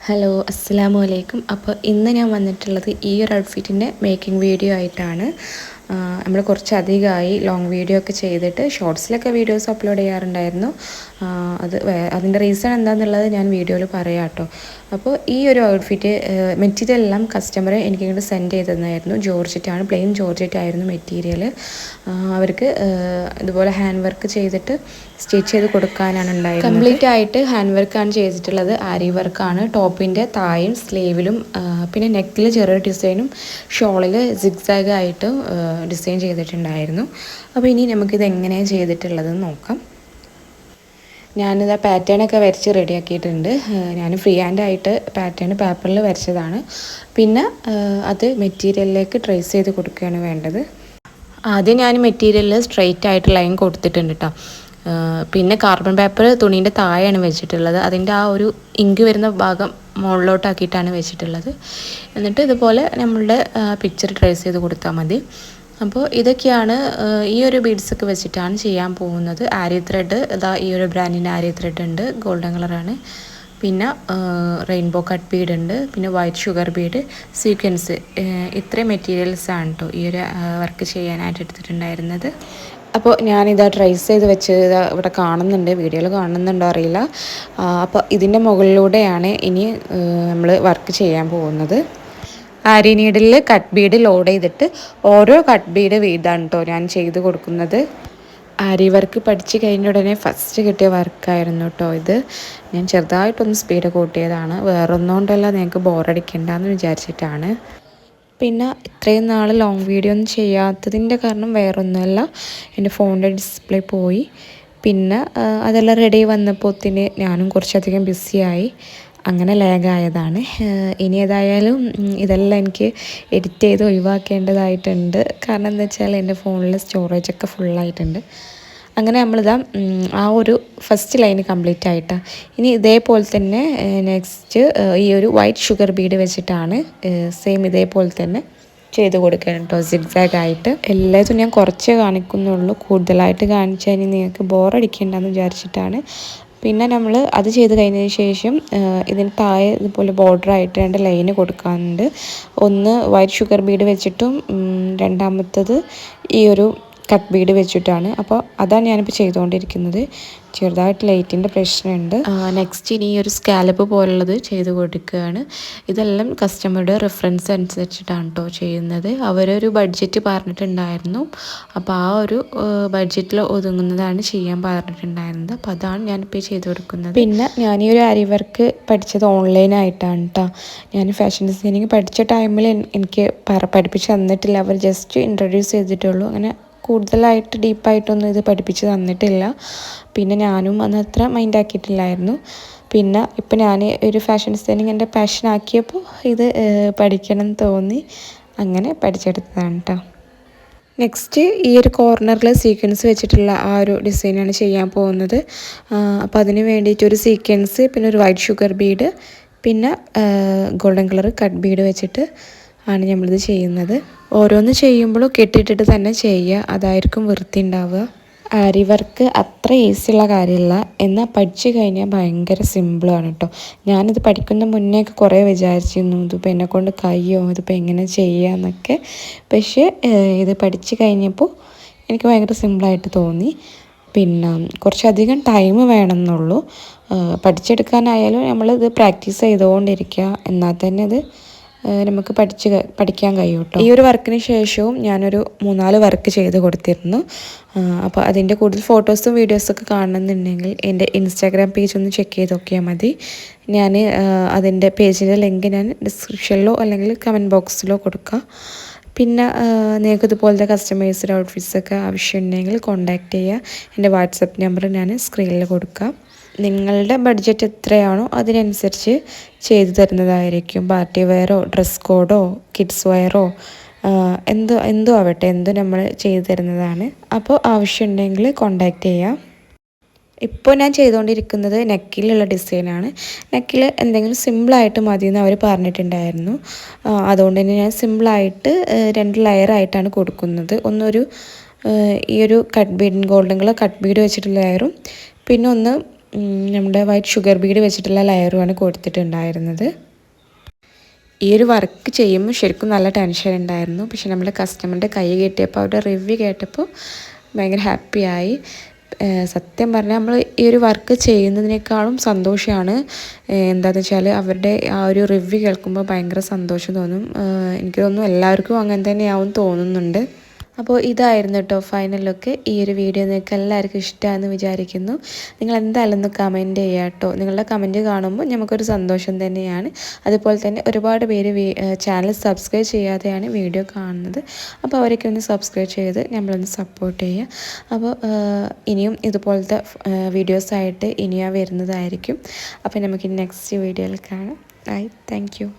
Hello അസ്സലാമു അലൈക്കും. അപ്പോൾ ഇന്ന് ഞാൻ വന്നിട്ടുള്ളത് ഈ ഒരു ഔട്ട്ഫിറ്റിൻ്റെ മേക്കിംഗ് വീഡിയോ ആയിട്ടാണ്. നമ്മൾ കുറച്ചധികമായി ലോങ് വീഡിയോ ഒക്കെ ചെയ്തിട്ട് ഷോർട്സിലൊക്കെ വീഡിയോസ് അപ്ലോഡ് ചെയ്യാറുണ്ടായിരുന്നു. അതിൻ്റെ റീസൺ എന്താണെന്നുള്ളത് ഞാൻ വീഡിയോയിൽ പറയാം കേട്ടോ. അപ്പോൾ ഈ ഒരു ഔട്ട്ഫിറ്റ് മെറ്റീരിയൽ എല്ലാം കസ്റ്റമർ എനിക്കിങ്ങോട്ട് സെൻഡ് ചെയ്ത് തന്നായിരുന്നു. ജോർജറ്റാണ്, പ്ലെയിൻ ജോർജറ്റ് ആയിരുന്നു മെറ്റീരിയൽ. അവർക്ക് ഇതുപോലെ ഹാൻഡ് വർക്ക് ചെയ്തിട്ട് സ്റ്റിച്ച് ചെയ്ത് കൊടുക്കാനാണ് ഉണ്ടായിരുന്നത്. കംപ്ലീറ്റ് ആയിട്ട് ഹാൻഡ് വർക്കാണ് ചെയ്തിട്ടുള്ളത്. ആരി വർക്കാണ്. ടോപ്പിൻ്റെ തായും സ്ലീവിലും പിന്നെ നെക്കിൽ ചെറിയ ഡിസൈനും ഷോളിൽ സിഗ്സാഗ് ആയിട്ട് ഡിസൈൻ ചെയ്തിട്ടുണ്ടായിരുന്നു. അപ്പോൾ ഇനി നമുക്കിത് എങ്ങനെയാണ് ചെയ്തിട്ടുള്ളതെന്ന് നോക്കാം. ഞാനിത് ആ പാറ്റേണൊക്കെ വരച്ച് റെഡിയാക്കിയിട്ടുണ്ട്. ഞാൻ ഫ്രീ ഹാൻഡായിട്ട് പാറ്റേൺ പേപ്പറിൽ വരച്ചതാണ്. പിന്നെ അത് മെറ്റീരിയലിലേക്ക് ട്രേസ് ചെയ്ത് കൊടുക്കുകയാണ് വേണ്ടത്. ആദ്യം ഞാൻ മെറ്റീരിയലിൽ സ്ട്രെയിറ്റ് ആയിട്ട് ലൈൻ കൊടുത്തിട്ടുണ്ട് കേട്ടോ. പിന്നെ കാർബൺ പേപ്പർ തുണീൻ്റെ താഴെയാണ് വെച്ചിട്ടുള്ളത്. അതിൻ്റെ ആ ഒരു ഇങ്ക് വരുന്ന ഭാഗം മുകളിലോട്ടാക്കിയിട്ടാണ് വെച്ചിട്ടുള്ളത്. എന്നിട്ട് ഇതുപോലെ നമ്മളുടെ പിക്ചർ ട്രേസ് ചെയ്ത് കൊടുത്താൽ മതി. അപ്പോൾ ഇതൊക്കെയാണ് ഈ ഒരു ബീഡ്സൊക്കെ വെച്ചിട്ടാണ് ചെയ്യാൻ പോകുന്നത്. ആരി ത്രെഡ് ഇതാ ഈ ഒരു ബ്രാൻഡിൻ്റെ ആരി ത്രെഡ് ഉണ്ട്, ഗോൾഡൻ കളറാണ്. പിന്നെ റെയിൻബോ കട്ട് ബീഡ് ഉണ്ട്, പിന്നെ വൈറ്റ് ഷുഗർ ബീഡ്, സീക്വൻസ്. ഇത്രയും മെറ്റീരിയൽസാണ് കേട്ടോ ഈ ഒരു വർക്ക് ചെയ്യാനായിട്ട് എടുത്തിട്ടുണ്ടായിരുന്നത്. അപ്പോൾ ഞാനിതാ ട്രേസ് ചെയ്ത് വെച്ച് ഇവിടെ കാണുന്നുണ്ട്, വീഡിയോയിൽ കാണുന്നുണ്ടോ അറിയില്ല. അപ്പോൾ ഇതിൻ്റെ മുകളിലൂടെയാണ് ഇനി നമ്മൾ വർക്ക് ചെയ്യാൻ പോകുന്നത്. ആരി നീഡിൽ കട്ട് ബീഡ് ലോഡ് ചെയ്തിട്ട് ഓരോ കട്ട് ബീഡ് വീതാണ് കേട്ടോ ഞാൻ ചെയ്ത് കൊടുക്കുന്നത്. ആരി വർക്ക് പഠിച്ച് കഴിഞ്ഞ ഉടനെ ഫസ്റ്റ് കിട്ടിയ വർക്കായിരുന്നു കേട്ടോ ഇത്. ഞാൻ ചെറുതായിട്ടൊന്ന് സ്പീഡ് കൂട്ടിയതാണ്, വേറൊന്നുകൊണ്ടല്ല നിങ്ങൾക്ക് ബോറടിക്കണ്ടെന്ന് വിചാരിച്ചിട്ടാണ്. പിന്നെ ഇത്രയും നാൾ ലോങ് വീഡിയോ ഒന്നും ചെയ്യാത്തതിൻ്റെ കാരണം വേറൊന്നുമല്ല, എൻ്റെ ഫോണിൻ്റെ ഡിസ്പ്ലേ പോയി. പിന്നെ അതെല്ലാം റെഡി വന്നപ്പോഴത്തേന് ഞാനും കുറച്ചധികം ബിസിയായി, അങ്ങനെ ലാഗായതാണ്. ഇനി ഏതായാലും ഇതെല്ലാം എനിക്ക് എഡിറ്റ് ചെയ്ത് ഒഴിവാക്കേണ്ടതായിട്ടുണ്ട്. കാരണം എന്താ വെച്ചാൽ എൻ്റെ ഫോണിൽ സ്റ്റോറേജൊക്കെ ഫുള്ളായിട്ടുണ്ട്. അങ്ങനെ നമ്മളിതാ ആ ഒരു ഫസ്റ്റ് ലൈന് കംപ്ലീറ്റ് ആയിട്ടാണ്. ഇനി ഇതേപോലെ തന്നെ നെക്സ്റ്റ് ഈ ഒരു വൈറ്റ് ഷുഗർ ബീഡ് വെച്ചിട്ടാണ് സെയിം ഇതേപോലെ തന്നെ ചെയ്ത് കൊടുക്കണം കേട്ടോ, സിഗ്സാഗ് ആയിട്ട്. എല്ലാതും ഞാൻ കുറച്ചേ കാണിക്കുന്നുള്ളൂ, കൂടുതലായിട്ട് കാണിച്ചാൽ ഇനി നിങ്ങൾക്ക് ബോറടിക്കേണ്ടെന്ന് വിചാരിച്ചിട്ടാണ്. പിന്നെ നമ്മൾ അത് ചെയ്ത് കഴിഞ്ഞതിന് ശേഷം ഇതിന് താഴെ ഇതുപോലെ ബോർഡറായിട്ട് 2 ലൈന് കൊടുക്കാനുണ്ട്. ഒന്ന് വൈറ്റ് ഷുഗർ ബീഡ് വെച്ചിട്ടും രണ്ടാമത്തത് ഈ ഒരു കട്ട് ബീഡ് വെച്ചിട്ടാണ്. അപ്പോൾ അതാണ് ഞാനിപ്പോൾ ചെയ്തുകൊണ്ടിരിക്കുന്നത്. ചെറുതായിട്ട് ലൈറ്റിൻ്റെ പ്രശ്നമുണ്ട്. നെക്സ്റ്റ് ഇനി ഈ ഒരു സ്കാലപ്പ് പോലുള്ളത് ചെയ്ത് കൊടുക്കുകയാണ്. ഇതെല്ലാം കസ്റ്റമറുടെ റെഫറൻസ് അനുസരിച്ചിട്ടാണ് കേട്ടോ ചെയ്യുന്നത്. അവരൊരു ബഡ്ജറ്റ് പറഞ്ഞിട്ടുണ്ടായിരുന്നു. അപ്പോൾ ആ ഒരു ബഡ്ജറ്റിൽ ഒതുങ്ങുന്നതാണ് ചെയ്യാൻ പറഞ്ഞിട്ടുണ്ടായിരുന്നത്. അപ്പോൾ അതാണ് ഞാനിപ്പോൾ ചെയ്ത് കൊടുക്കുന്നത്. പിന്നെ ഞാൻ ഈ ഒരു അരി വർക്ക് പഠിച്ചത് ഓൺലൈനായിട്ടാണ് കേട്ടോ. ഞാൻ ഫാഷൻ ഡിസൈനിങ് പഠിച്ച ടൈമിൽ എനിക്ക് പഠിപ്പിച്ച് തന്നിട്ടില്ല, അവർ ജസ്റ്റ് ഇൻട്രൊഡ്യൂസ് ചെയ്തിട്ടുള്ളൂ. അങ്ങനെ കൂടുതലായിട്ട് ഡീപ്പായിട്ടൊന്നും ഇത് പഠിപ്പിച്ച് തന്നിട്ടില്ല. പിന്നെ ഞാനും അന്ന് അത്ര മൈൻഡ് ആക്കിയിട്ടില്ലായിരുന്നു. പിന്നെ ഇപ്പം ഞാൻ ഒരു ഫാഷൻ ഡിസൈനിങ് എൻ്റെ പാഷനാക്കിയപ്പോൾ ഇത് പഠിക്കണം എന്ന് തോന്നി, അങ്ങനെ പഠിച്ചെടുത്തതാണ് കേട്ടോ. നെക്സ്റ്റ് ഈ ഒരു കോർണറിൽ സീക്വൻസ് വെച്ചിട്ടുള്ള ആ ഒരു ഡിസൈനാണ് ചെയ്യാൻ പോകുന്നത്. അപ്പോൾ അതിന് വേണ്ടിയിട്ട് ഒരു സീക്വൻസ്, പിന്നെ ഒരു വൈറ്റ് ഷുഗർ ബീഡ്, പിന്നെ ഗോൾഡൻ കളർ കട്ട് ബീഡ് വെച്ചിട്ട് ആണ് നമ്മളിത് ചെയ്യുന്നത്. ഓരോന്ന് ചെയ്യുമ്പോഴും കെട്ടിയിട്ടിട്ട് തന്നെ ചെയ്യുക, അതായിരിക്കും വൃത്തി ഉണ്ടാവുക. ആരി വർക്ക് അത്ര ഈസിയുള്ള കാര്യമല്ല, എന്നാൽ പഠിച്ചു കഴിഞ്ഞാൽ ഭയങ്കര സിമ്പിളാണ് കേട്ടോ. ഞാനിത് പഠിക്കുന്ന മുന്നേ ഒക്കെ കുറേ വിചാരിച്ചിരുന്നു ഇതിപ്പോൾ എന്നെക്കൊണ്ട് കഴിയുമോ, ഇതിപ്പോൾ എങ്ങനെ ചെയ്യാമെന്നൊക്കെ. പക്ഷേ ഇത് പഠിച്ചു കഴിഞ്ഞപ്പോൾ എനിക്ക് ഭയങ്കര സിമ്പിളായിട്ട് തോന്നി. പിന്നെ കുറച്ചധികം ടൈം വേണമെന്നുള്ളൂ. പഠിച്ചെടുക്കാനായാലും നമ്മളിത് പ്രാക്ടീസ് ചെയ്തുകൊണ്ടിരിക്കുക, എന്നാൽ തന്നെ ഇത് നമുക്ക് പഠിക്കാൻ കഴിയും കേട്ടോ. ഈ ഒരു വർക്കിന് ശേഷവും ഞാനൊരു 3-4 വർക്ക് ചെയ്ത് കൊടുത്തിരുന്നു. അപ്പോൾ അതിൻ്റെ കൂടുതൽ ഫോട്ടോസും വീഡിയോസൊക്കെ കാണുന്നുണ്ടെങ്കിൽ എൻ്റെ ഇൻസ്റ്റാഗ്രാം പേജ് ഒന്ന് ചെക്ക് ചെയ്ത് നോക്കിയാൽ മതി. ഞാൻ അതിൻ്റെ പേജിൻ്റെ ലിങ്ക് ഞാൻ ഡിസ്ക്രിപ്ഷനിലോ അല്ലെങ്കിൽ കമൻറ്റ് ബോക്സിലോ കൊടുക്കാം. പിന്നെ നിങ്ങൾക്ക് ഇതുപോലത്തെ കസ്റ്റമൈസ്ഡ് ഔട്ട്ഫിറ്റ്സൊക്കെ ആവശ്യമുണ്ടെങ്കിൽ കോൺടാക്റ്റ് ചെയ്യുക. എൻ്റെ വാട്സപ്പ് നമ്പർ ഞാൻ സ്ക്രീനിൽ കൊടുക്കാം. നിങ്ങളുടെ ബഡ്ജറ്റ് എത്രയാണോ അതിനനുസരിച്ച് ചെയ്തു തരുന്നതായിരിക്കും. പാർട്ടി വെയറോ ഡ്രസ് കോഡോ കിഡ്സ് വെയറോ എന്തോ ആവട്ടെ, നമ്മൾ ചെയ്തു തരുന്നതാണ്. അപ്പോൾ ആവശ്യമുണ്ടെങ്കിൽ കോൺടാക്റ്റ് ചെയ്യാം. ഇപ്പോൾ ഞാൻ ചെയ്തുകൊണ്ടിരിക്കുന്നത് നെക്കിലുള്ള ഡിസൈനാണ്. നെക്കിൽ എന്തെങ്കിലും സിമ്പിളായിട്ട് മതിയെന്ന് അവർ പറഞ്ഞിട്ടുണ്ടായിരുന്നു. അതുകൊണ്ട് തന്നെ ഞാൻ സിമ്പിളായിട്ട് 2 ലെയറായിട്ടാണ് കൊടുക്കുന്നത്. ഒന്നൊരു ഈ ഒരു cut Bede, golden colour cut Bede വെച്ചിട്ടുള്ള ലെയറും, പിന്നെ ഒന്ന് നമ്മുടെ വൈറ്റ് ഷുഗർ ബീഡ് വെച്ചിട്ടുള്ള ലെയറുമാണ് കൊടുത്തിട്ടുണ്ടായിരുന്നത്. ഈ ഒരു വർക്ക് ചെയ്യുമ്പോൾ ശരിക്കും നല്ല ടെൻഷൻ ഉണ്ടായിരുന്നു. പക്ഷെ നമ്മുടെ കസ്റ്റമറിൻ്റെ കൈ കിട്ടിയപ്പോൾ അവരുടെ റിവ്യൂ കേട്ടപ്പോൾ ഭയങ്കര ഹാപ്പിയായി. സത്യം പറഞ്ഞാൽ നമ്മൾ ഈ ഒരു വർക്ക് ചെയ്യുന്നതിനേക്കാളും സന്തോഷമാണ് എന്താണെന്ന് വെച്ചാൽ അവരുടെ ആ ഒരു റിവ്യൂ കേൾക്കുമ്പോൾ ഭയങ്കര സന്തോഷം തോന്നും. എനിക്ക് തോന്നുന്നു എല്ലാവർക്കും അങ്ങനെ തന്നെയാവും തോന്നുന്നുണ്ട്. അപ്പോൾ ഇതായിരുന്നു കേട്ടോ ഫൈനൽ ലുക്ക്. ഈ ഒരു വീഡിയോ നിങ്ങൾക്ക് എല്ലാവർക്കും ഇഷ്ടമാണെന്ന് വിചാരിക്കുന്നു. നിങ്ങൾ എന്തായാലും ഒന്ന് കമൻറ്റ് ചെയ്യുക കേട്ടോ. നിങ്ങളുടെ കമൻറ്റ് കാണുമ്പോൾ നമുക്കൊരു സന്തോഷം തന്നെയാണ്. അതുപോലെ തന്നെ ഒരുപാട് പേര് ചാനൽ സബ്സ്ക്രൈബ് ചെയ്യാതെയാണ് വീഡിയോ കാണുന്നത്. അപ്പോൾ അവരൊക്കെ ഒന്ന് സബ്സ്ക്രൈബ് ചെയ്ത് നമ്മളൊന്ന് സപ്പോർട്ട് ചെയ്യുക. അപ്പോൾ ഇനിയും ഇതുപോലത്തെ വീഡിയോസായിട്ട് ഇനിയും വരുന്നതായിരിക്കും. അപ്പോൾ നമുക്ക് നെക്സ്റ്റ് വീഡിയോയിൽ കാണാം. Thank you.